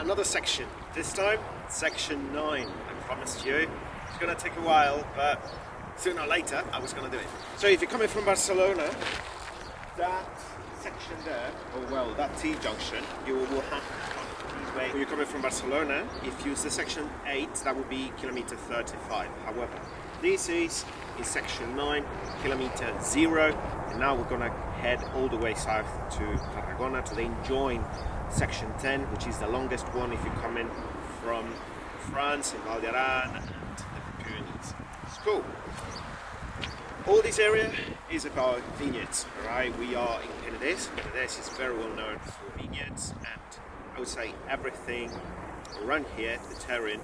another section. This time, section 9. I promised you. It's gonna take a while, but sooner or later, I was gonna do it. So if you're coming from Barcelona, that section there, or well, that T-junction, you will have to come this way. When you're coming from Barcelona, if you use the section 8, that would be kilometer 35. However, this is in section 9, kilometer 0, and now we're gonna head all the way south to Tarragona to then join section 10, which is the longest one if you're coming from France in Val d'Aran and the Pyrenees. It's cool. All this area is about vineyards, alright? We are in Penedès. Penedès is very well known for vineyards, and I would say everything around here, the terrain,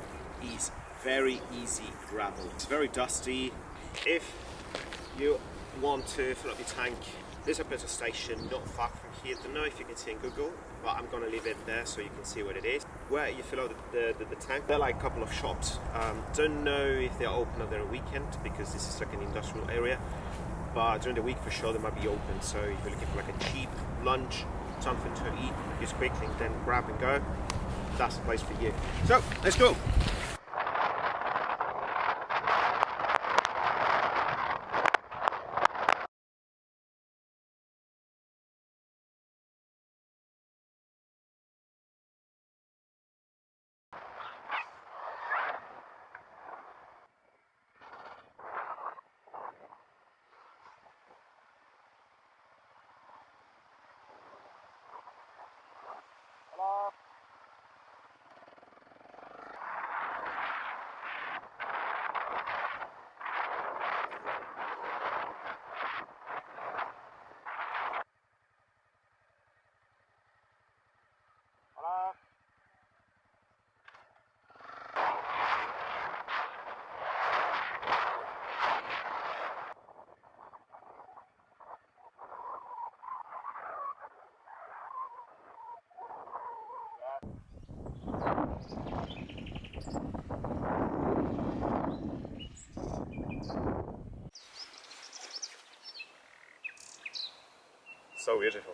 is very easy gravel. It's very dusty. If you want to fill up your tank, there's a petrol station not far from here. I don't know if you can see in Google, but I'm gonna leave it there so you can see what it is. Where you fill out the tank, there are like a couple of shops. Don't know if they're open over the weekend because this is like an industrial area, but during the week for sure they might be open. So if you're looking for like a cheap lunch, something to eat just quickly, then grab and go, that's the place for you. So let's go. So beautiful.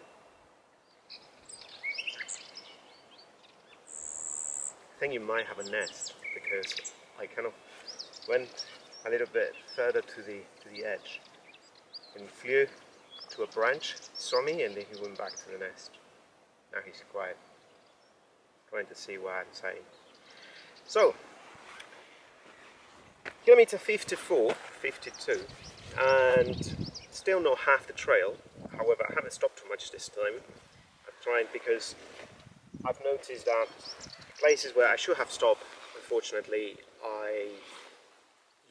I think you might have a nest because I kind of went a little bit further to the edge and he flew to a branch, saw me, and then he went back to the nest. Now he's quiet, trying to see what I'm saying. So, kilometer 54, 52, and still not half the trail. However, I haven't stopped too much this time. I'm trying because I've noticed that places where I should have stopped, unfortunately,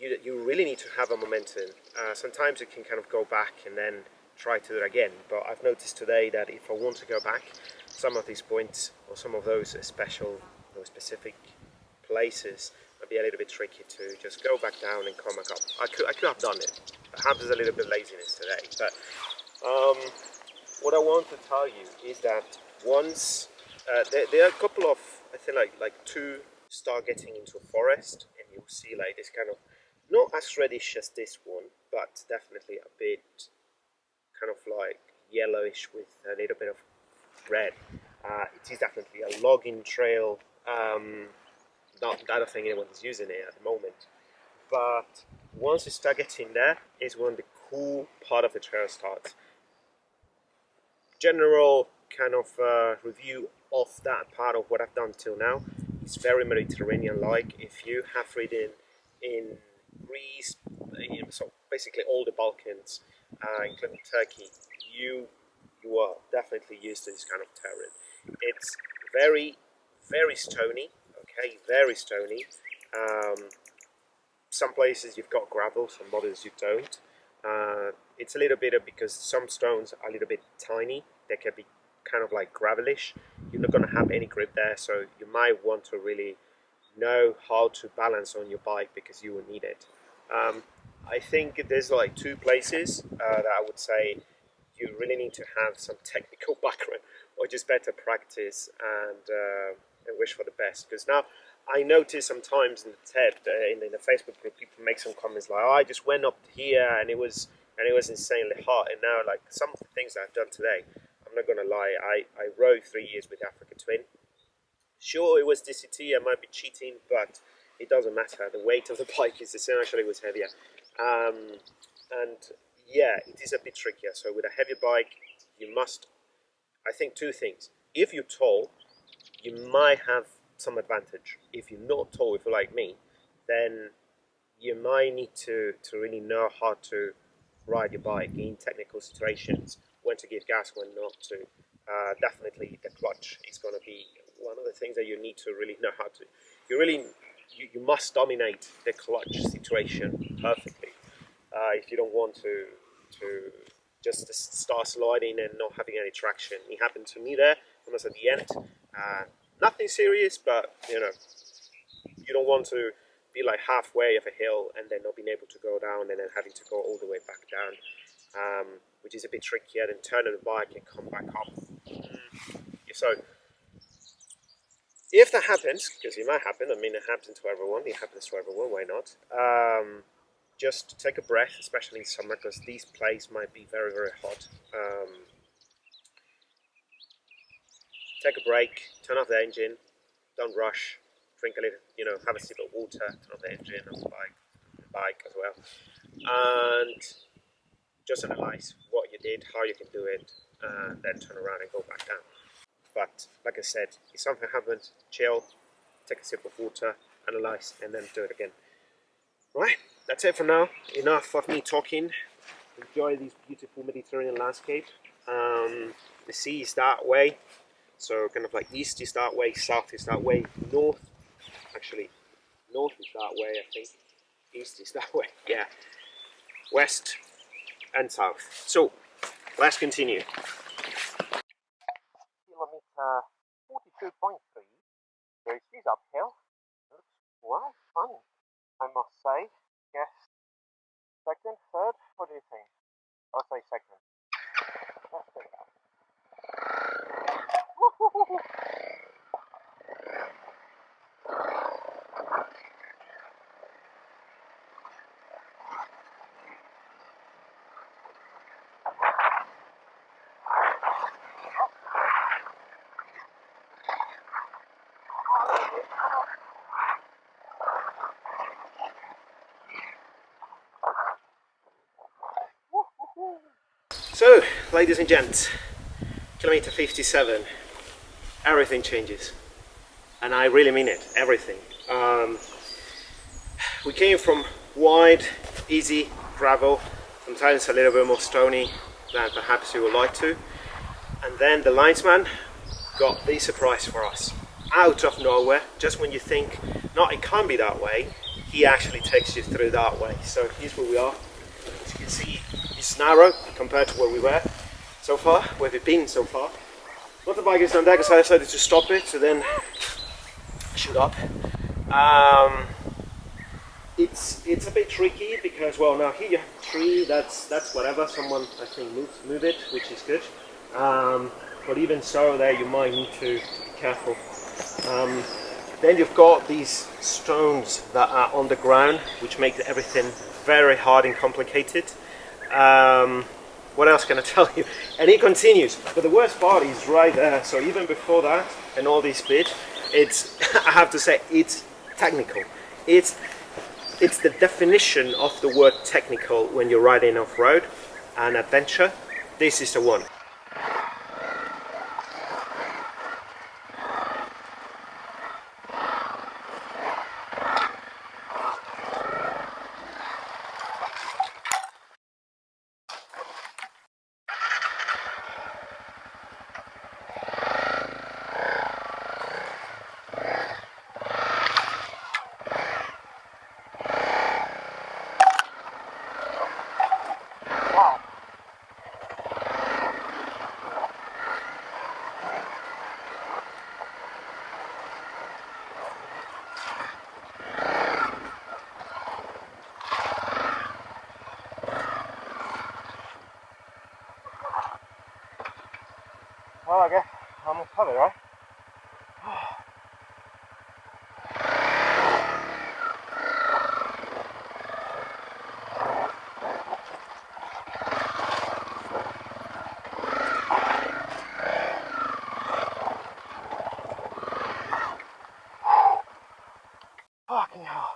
you really need to have a momentum. Sometimes you can kind of go back and then try to do it again. But I've noticed today that if I want to go back, some of these points or some of those specific places might be a little bit tricky to just go back down and come back up. I could have done it. Perhaps there's a little bit of laziness today, but what I want to tell you is that once there are a couple of, I think like two start getting into a forest, and you'll see like this kind of not as reddish as this one, but definitely a bit kind of like yellowish with a little bit of red. It is definitely a logging trail. I don't think anyone is using it at the moment, but once you start getting there is when the cool part of the trail starts. General kind of review of that part of what I've done till now is very Mediterranean-like. If you have ridden in Greece, so basically all the Balkans, including Turkey, you are definitely used to this kind of terrain. It's very, very stony. Okay, very stony. Some places you've got gravel, some others you don't. It's a little bit because some stones are a little bit tiny. They can be kind of like gravelish. You're not going to have any grip there, so you might want to really know how to balance on your bike because you will need it. I think there's like two places that I would say you really need to have some technical background or just better practice and wish for the best. Because now I notice sometimes in the TET, in the Facebook group, people make some comments like, "Oh, I just went up here and it was insanely hot." And now, like some of the things that I've done today, I'm not gonna lie, I rode 3 years with Africa Twin. Sure, it was DCT, I might be cheating, but it doesn't matter. The weight of the bike is the same, actually it was heavier. And yeah, it is a bit trickier. So with a heavy bike, you must, I think, two things. If you're tall, you might have some advantage. If you're not tall, if you're like me, then you might need to really know how to ride your bike in technical situations, when to give gas, when not to. Definitely the clutch is going to be one of the things that you need to really know how to. You must dominate the clutch situation perfectly if you don't want to just start sliding and not having any traction. It happened to me there, almost at the end. Nothing serious, but you know, you don't want to be like halfway of a hill and then not being able to go down and then having to go all the way back down, which is a bit trickier than turning the bike and come back up. So if that happens, because it might happen, I mean it happens to everyone, why not? Just take a breath, especially in summer, because these places might be very, very hot. Take a break, turn off the engine, don't rush, drink a little, you know, have a sip of water, turn off the engine of the bike as well, and just analyze what you did, how you can do it, then turn around and go back down. But like I said, if something happens, chill, take a sip of water, analyze, and then do it again. Right, that's it for now. Enough of me talking. Enjoy this beautiful Mediterranean landscape. The sea is that way, so kind of like east is that way, south is that way, north is that way, I think. East is that way, yeah. West and south. So let's continue. Kilometer 42.3. There is uphill. Looks quite fun, I must say. Yes. Second, third, what do you think? I'll say second. Let's go. So, ladies and gents, kilometer 57, everything changes. And I really mean it, everything. We came from wide, easy gravel, sometimes a little bit more stony than perhaps you would like to. And then the linesman got the surprise for us. Out of nowhere, just when you think, no, it can't be that way, he actually takes you through that way. So here's where we are. As you can see, it's narrow compared to where we were so far, where we've been so far. Motorbike is on deck, so I decided to stop it, so then shoot up. It's a bit tricky because, well, now here you have a tree, that's whatever, someone I think move it, which is good. But even so, there you might need to be careful. Then you've got these stones that are on the ground, which make everything very hard and complicated. What else can I tell you? And it continues, but the worst part is right there. So even before that and all this bit, it's I have to say it's technical. It's the definition of the word technical when you're riding off-road and adventure. This is the one. Well, I guess I'm on cover, right? Fucking hell.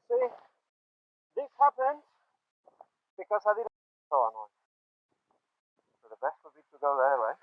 See, this happened because I didn't so annoying. So the best would be to go there, right?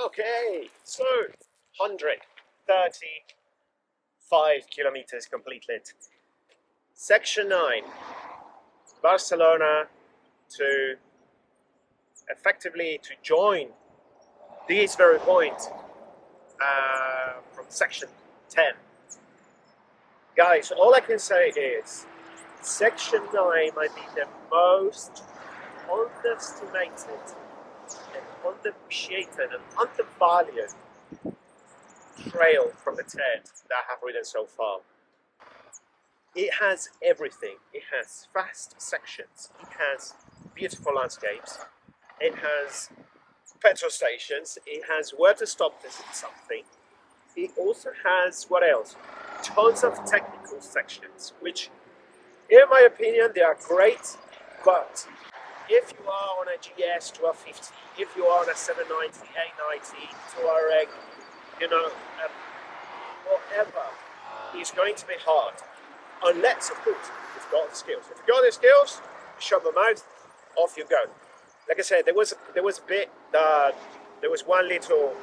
Okay, so 135 kilometers completed. Section 9, Barcelona to effectively to join this very point from section 10. Guys, all I can say is section 9 might be the most underestimated and underappreciated and undervalued trail from the TET that I have ridden so far. It has everything. It has fast sections. It has beautiful landscapes. It has petrol stations. It has where to stop visit something. It also has, what else? Tons of technical sections, which, in my opinion, they are great, but if you are on a GS 1250, if you are on a 790, 890, Touareg, whatever, it's going to be hard. Unless, of course, you've got the skills. If you've got the skills, shut the mouth, off you go. Like I said, there was a bit, there was one little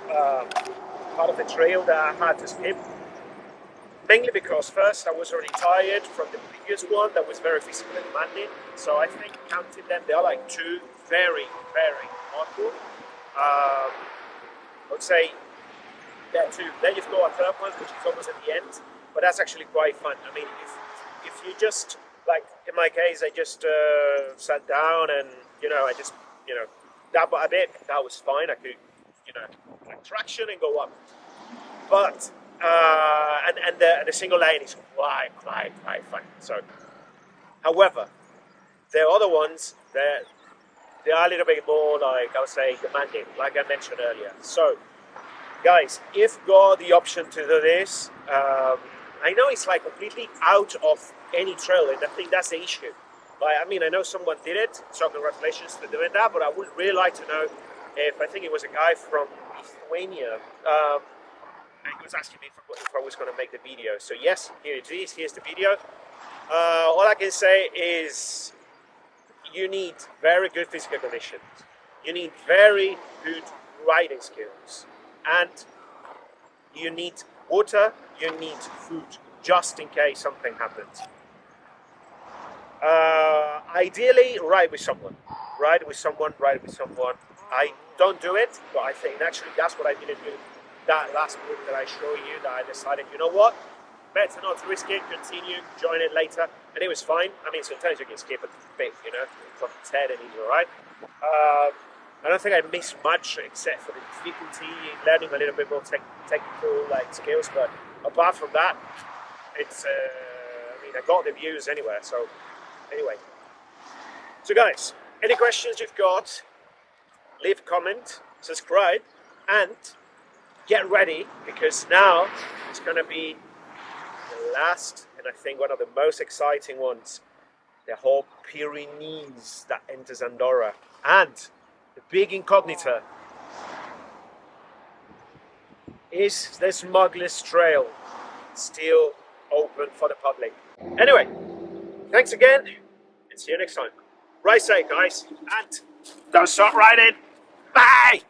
part of the trail that I had to skip. Mainly because first I was already tired from the previous one that was very physically demanding. So I think counting them, they are like two very, very hardcore. I would say there are two. Then you've got a third one, which is almost at the end. But that's actually quite fun. I mean, if you just like in my case, I just sat down and I just dab a bit. That was fine. I could like traction and go up. But and the single lane is quite fun. So, however, there are other ones that they are a little bit more like I would say demanding, like I mentioned earlier. So, guys, if you've got the option to do this, I know it's like completely out of any trail, and I think that's the issue. Like, I mean, I know someone did it, so congratulations for doing that. But I would really like to know if I think it was a guy from Lithuania. And he was asking me if I was going to make the video. So yes, here it is. Here's the video. All I can say is you need very good physical conditions. You need very good riding skills. And you need water, you need food, just in case something happens. Ideally, ride with someone. Ride with someone. I don't do it, but I think actually that's what I didn't do. That last book that I showed you, that I decided, you know what, better not to risk it, continue, join it later, and it was fine. I mean, sometimes you can skip a bit, from 10 and he's all right. I don't think I missed much except for the difficulty in learning a little bit more technical skills, but apart from that, it's, I got the views anywhere, so anyway. So guys, any questions you've got, leave a comment, subscribe, and get ready, because now it's going to be the last and I think one of the most exciting ones, the whole Pyrenees that enters Andorra, and the big incognita is the Smuggler's Trail still open for the public. Anyway, thanks again and see you next time. Ride safe, guys, and don't stop riding. Bye!